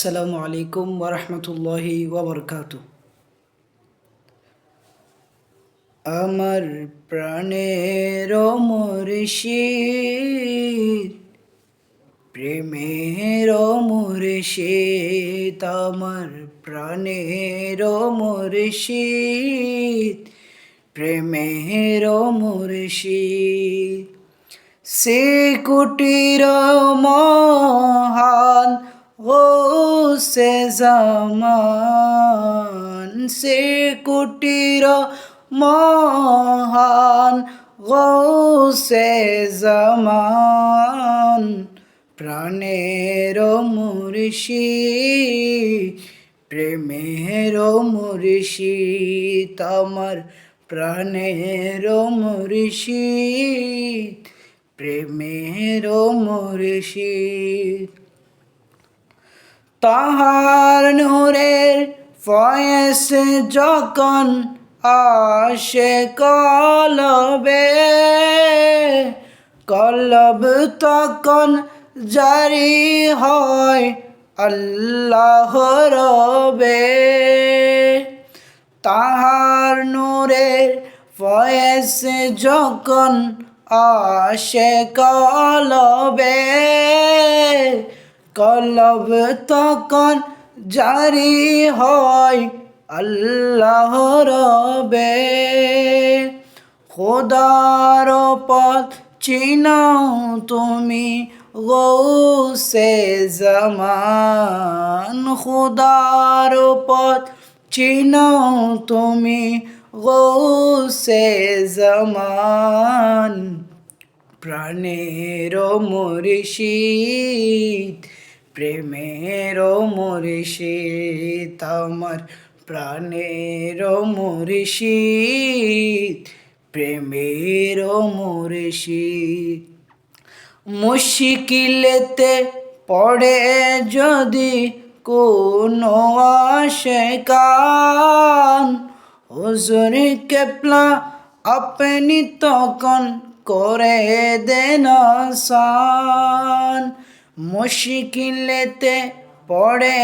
আসসালামু আলাইকুম ওয়া রাহমাতুল্লাহি ওয়া বারাকাতুহু। আমার প্রাণের মুর্শিদ, প্রেমের মুর্শিদ, আমার প্রাণের মুর্শিদ, প্রেমের মুর্শিদ। সে কুটির মহান গৌসে জামান, সে কুটির মহান গৌসে জামান, প্রাণের মুর্শিদ, প্রেমের মুর্শিদ, আমার প্রাণের মুর্শিদ, প্রেমের মুর্শিদ। তাহার নূরের ফয়েস যখন আসে কলবে, কলব তখন জারি হয় আল্লাহ রবে। তাহার নূরের ফয়েস যখন আসে কলবে, কলব তখন জারি হয় আল্লাহ রবে। খোদার পথ চিনাও তুমি গৌসে জামান, খোদার পথ চিনাও তুমি গৌসে জামান, প্রাণের মুর্শিদ, প্রেমের মুর্শিদ, আমার প্রাণের মুর্শিদ, প্রেমের মুর্শিদ। মুশকিলেতে পড়ে যদি কোনো আশিকান, হুজুর কেবলা আপনি তখন করে দেন আসান। মুশকিলেতে পড়ে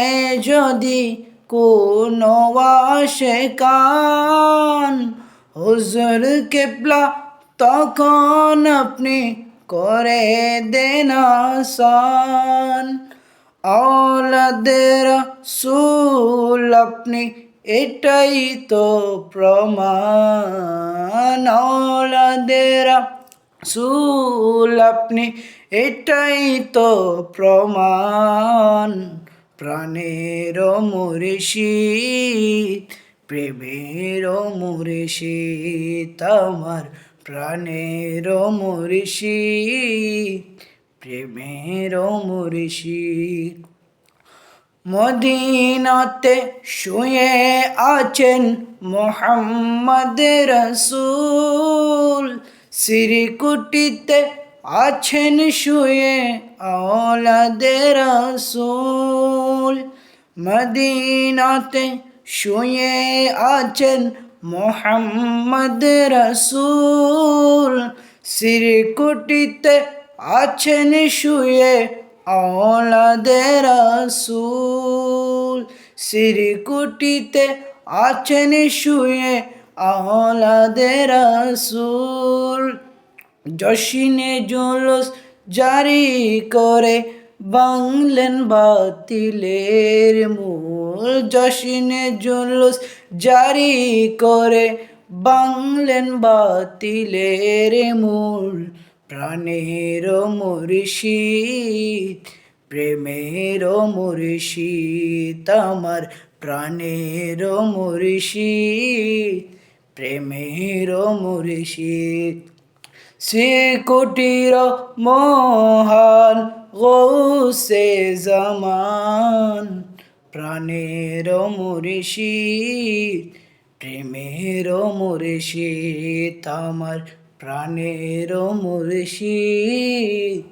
যদি কোনো আশিকান, হুজুর কেবলা তখন আপনি করে দেন আসান। আওলাদের রাসূল আপনি, এটাই তো প্রমাণ। আওলাদের রাসূল আপনি, এটাই তো প্রমাণ, প্রাণের মুর্শিদ, প্রেমের মুর্শিদ, আমার প্রাণের মুর্শিদ, প্রেমের মুর্শিদ। মদিনাতে শুয়ে আছেন মুহাম্মদ রাসূল, শ্রীকুটিতে আছেন শুয়ে আওলাদে রাসূল। মদিনাতে শুয়ে আছেন মুহাম্মদ রাসূল, শ্রীকুটিতে আছেন শুয়ে আওলাদে রাসূল, শ্রীকুটিতে আছেন শুয়ে আওলাদে রাসূল। জশিনে জুলুস জারি করে বাংলেন বাতিলের মূল, জশিনে জুলুস জারি করে বাংলেন বাতিলের মূল, প্রাণের মুর্শিদ, প্রেমের মুর্শিদ, আমার প্রাণের মুর্শিদ, প্রেমের মুর্শিদ। সে কুটির মহান গৌসে জামান, প্রাণের মুর্শিদ, প্রেমের মুর্শিদ, আমার প্রাণের মুর্শিদ,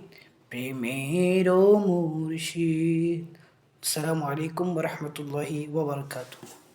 প্রেমের মুর্শিদ। আসসালামু আলাইকুম ওয়া রাহমাতুল্লাহি ওয়া বারাকাতুহু।